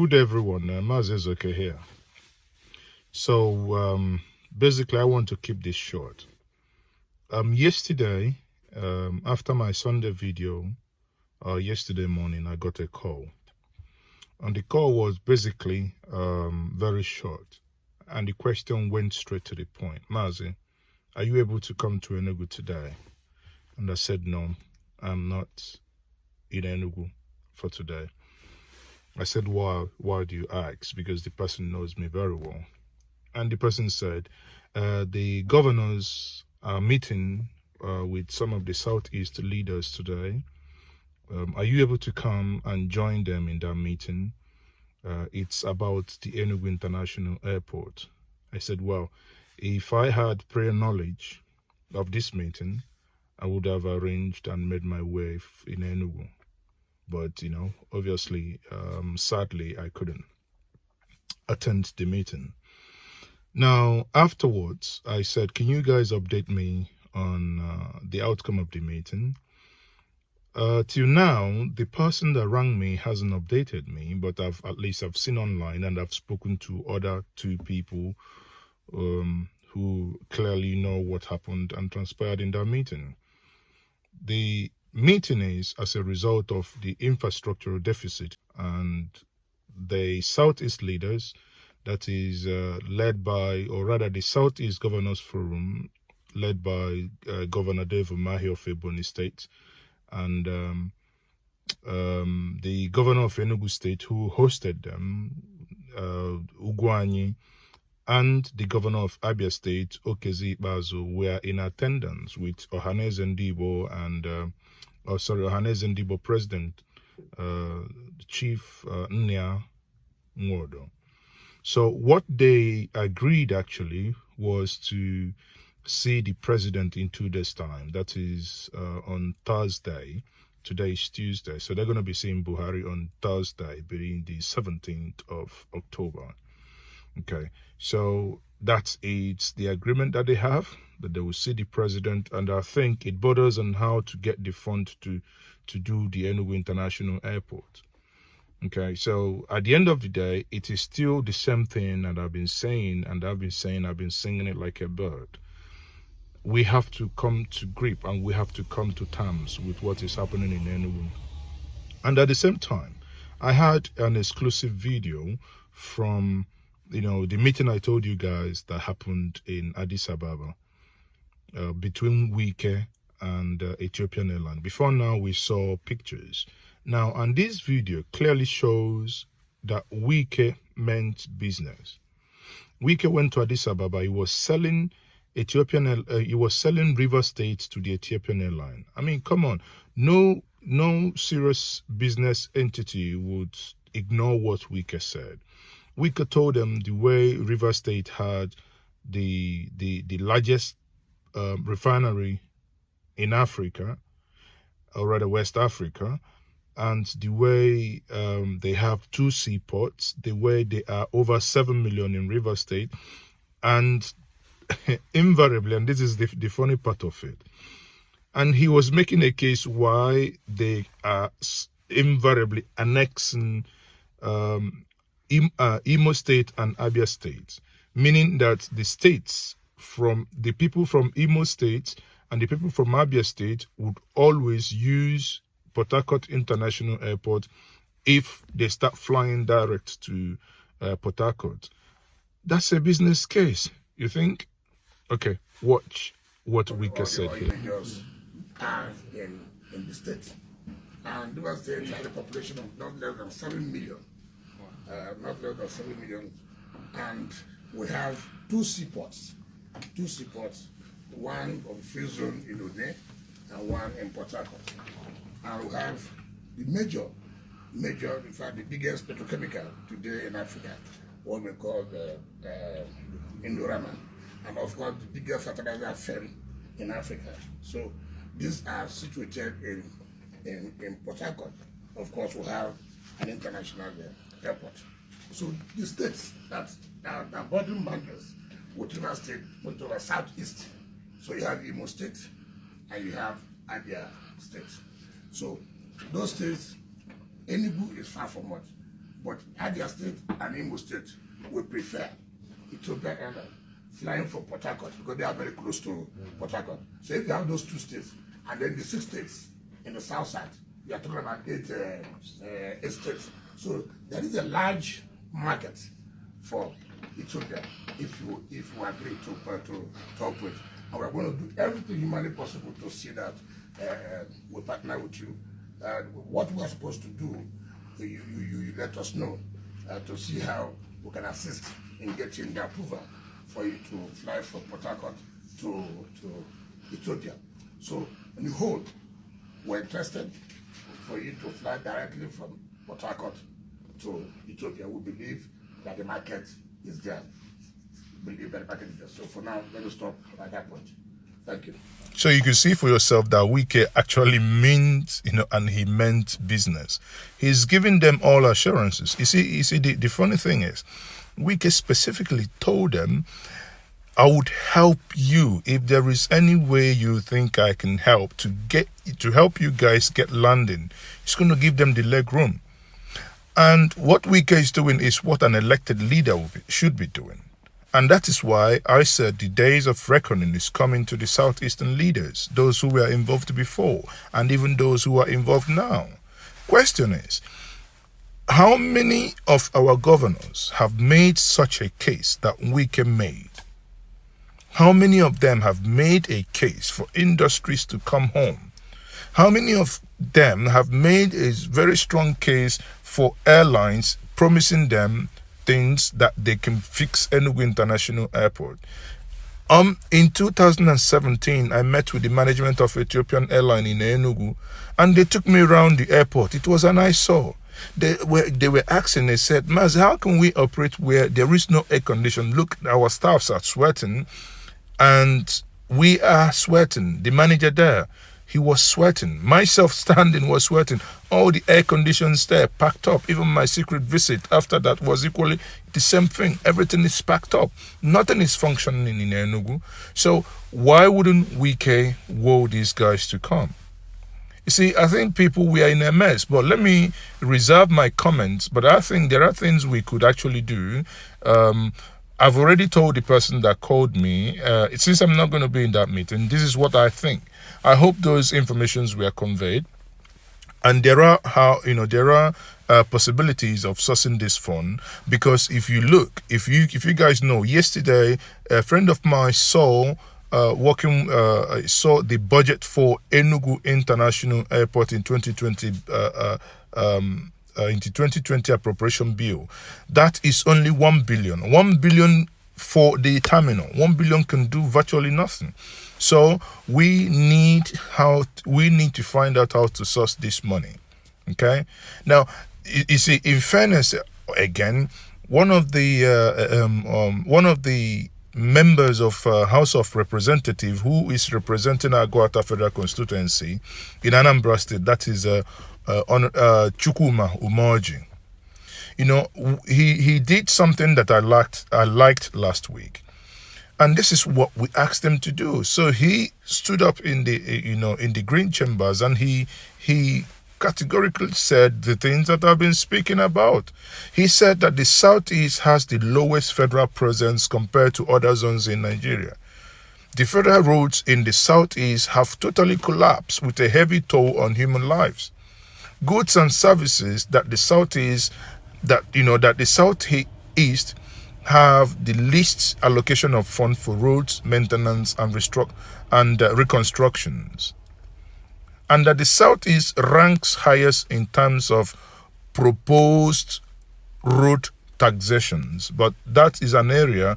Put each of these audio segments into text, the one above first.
Good everyone. Maz is okay here. So basically, I want to keep this short. Yesterday, after my Sunday video, yesterday morning, I got a call, and the call was basically very short, and the question went straight to the point. Mazi, are you able to come to Enugu today? And I said no, I'm not in Enugu for today. I said, why do you ask? Because the person knows me very well. And the person said, the governors are meeting with some of the Southeast leaders today. Are you able to come and join them in that meeting? It's about the Enugu International Airport. I said, well, if I had prior knowledge of this meeting, I would have arranged and made my way in Enugu. But, obviously, sadly, I couldn't attend the meeting. Now, afterwards, I said, can you guys update me on the outcome of the meeting? Till now, the person that rang me hasn't updated me, but I've seen online and I've spoken to other two people who clearly know what happened and transpired in that meeting. The meeting is as a result of the infrastructural deficit, and the Southeast leaders, that is led by, or rather the Southeast Governors Forum, led by Governor Dave Umahi of Ebonyi State, and the Governor of Enugu State, who hosted them, Ugwanyi, and the Governor of Abia State, Okezi Bazo, were in attendance with Annexes Imo and Annexes Imo President, Chief Nya Nwodo. So what they agreed actually was to see the president in 2 days' time. That is on Thursday. Today is Tuesday. So they're going to be seeing Buhari on Thursday, being the 17th of October. Okay, so that's it. The agreement that they have, that they will see the president, and I think it borders on how to get the fund to do the Enugu International Airport. Okay, so at the end of the day, it is still the same thing that I've been saying, I've been singing it like a bird. We have to come to grip and we have to come to terms with what is happening in Enugu. And at the same time, I had an exclusive video from the meeting I told you guys that happened in Addis Ababa between Wike and Ethiopian Airlines. Before now, we saw pictures. Now, and this video clearly shows that Wike meant business. Wike went to Addis Ababa. He was selling River State to the Ethiopian Airline. I mean, come on. No serious business entity would ignore what Wike said. Wike told them the way River State had the largest refinery in Africa, or rather West Africa, and the way they have 2 seaports, the way they are over 7 million in River State, and invariably, and this is the funny part of it, and he was making a case why they are invariably annexing Imo State and Abia State, meaning that the people from Imo State and the people from Abia State would always use Port Harcourt International Airport if they start flying direct to Port Harcourt. That's a business case, you think? Okay, watch what Wike said here. In the state, and River State has a population of not less than 7 million. And we have 2 seaports, one on Free Zone in Ode and one in Port Harcourt. And we have the major, in fact, the biggest petrochemical today in Africa, what we call the Indorama, and of course the biggest fertilizer firm in Africa. So these are situated in Port Harcourt. Of course, we have an international airport. So the states that are bordering boundaries with River State, with the southeast. So you have Imo State and you have Abia State. So those states, Enugu is far from what? But Abia State and Imo State will prefer Ethiopia Airlines flying from Port Harcourt because they are very close to Port Harcourt. So if you have those 2 states, and then the 6 states in the south side, you are talking about 8 states. So there is a large market for Ethiopia if you agree to operate. And we are going to do everything humanly possible to see that we partner with you. What we are supposed to do, you let us know to see how we can assist in getting the approval for you to fly from Port Harcourt to Ethiopia. So, on the whole, we're interested for you to fly directly from Port Harcourt to Ethiopia. We believe that the market is there. We believe that the market is there. So for now, let us stop at that point. Thank you. So you can see for yourself that Wike actually meant, and he meant business. He's giving them all assurances. You see, the funny thing is, Wike specifically told them, I would help you if there is any way you think I can help to help you guys get landing. He's going to give them the leg room. And what Wike is doing is what an elected leader should be doing. And that is why I said the days of reckoning is coming to the Southeastern leaders, those who were involved before, and even those who are involved now. Question is, how many of our governors have made such a case that Wike made? How many of them have made a case for industries to come home? How many of them have made a very strong case for airlines, promising them things that they can fix Enugu International Airport? In 2017, I met with the management of Ethiopian airline in Enugu, and they took me around the airport. It was an eyesore. They were asking, they said, Maz, how can we operate where there is no air condition? Look, our staffs are sweating, and we are sweating. The manager there, he was sweating. Myself standing was sweating. All the air conditions there packed up. Even my secret visit after that was equally the same thing. Everything is packed up. Nothing is functioning in Enugu. So why wouldn't Wike woo these guys to come? You see, I think people, we are in a mess. But let me reserve my comments. But I think there are things we could actually do. I've already told the person that called me, since I'm not going to be in that meeting, this is what I think. I hope those informations were conveyed. And there are possibilities of sourcing this fund, because if you look, if you guys know, yesterday a friend of mine saw the budget for Enugu International Airport in 2020. Into 2020 appropriation bill. That is only 1 billion. 1 billion for the terminal. 1 billion can do virtually nothing. So we need to find out how to source this money. Okay. Now, you see, in fairness, again, one of the members of House of Representatives who is representing Agwata Federal Constituency in Anambra State, that is Chukuma Umoji. He did something that I liked last week, and this is what we asked him to do. So he stood up in the green chambers, and he categorically said the things that I've been speaking about. He said that the Southeast has the lowest federal presence compared to other zones in Nigeria. The federal roads in the Southeast have totally collapsed, with a heavy toll on human lives. Goods and services that the Southeast have the least allocation of funds for roads maintenance and reconstructions, and that the Southeast ranks highest in terms of proposed road taxations. But that is an area,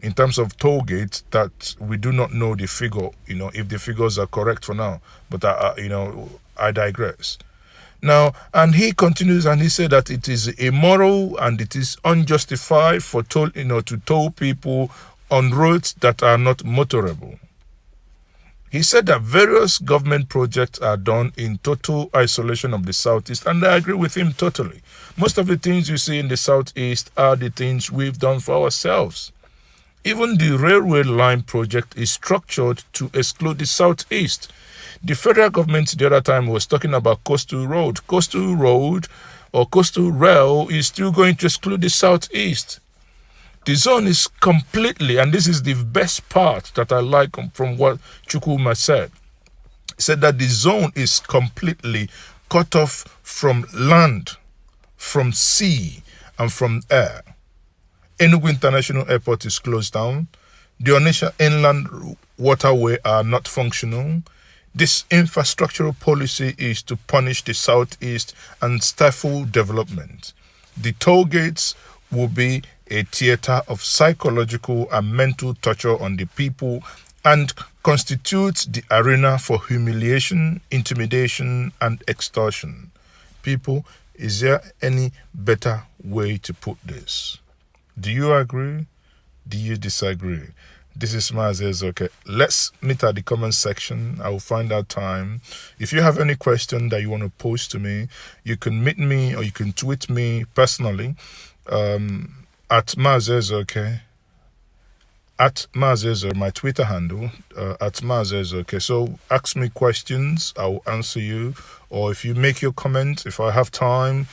in terms of toll gates, that we do not know the figure, if the figures are correct for now. But I digress. Now, and he continues, and he said that it is immoral and it is unjustified for to toll people on roads that are not motorable. He said that various government projects are done in total isolation of the Southeast, and I agree with him totally. Most of the things you see in the Southeast are the things we've done for ourselves. Even the railway line project is structured to exclude the Southeast. The federal government the other time was talking about Coastal Road. Coastal Road or coastal rail is still going to exclude the southeast. The zone is completely, and this is the best part that I like from what Chukwuma said. He said that the zone is completely cut off from land, from sea, and from air. Enugu International Airport is closed down. The Onitsha Inland Waterway are not functional. This infrastructural policy is to punish the southeast and stifle development. The toll gates will be a theater of psychological and mental torture on the people and constitutes the arena for humiliation, intimidation, and extortion. People, is there any better way to put this? Do you agree? Do you disagree? This is Mazes. Okay, let's meet at the comment section. I will find out time. If you have any question that you want to post to me, you can meet me or you can tweet me personally at Mazes. Okay, at Mazes, my Twitter handle at Mazes. Okay, so ask me questions. I will answer you. Or if you make your comment, if I have time,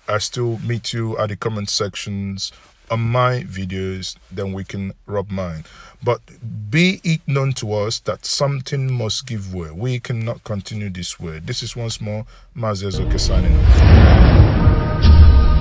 I still meet you at the comment sections on my videos, then we can rub mine. But be it known to us that something must give way. We cannot continue this way. This is once more Mazes signing off.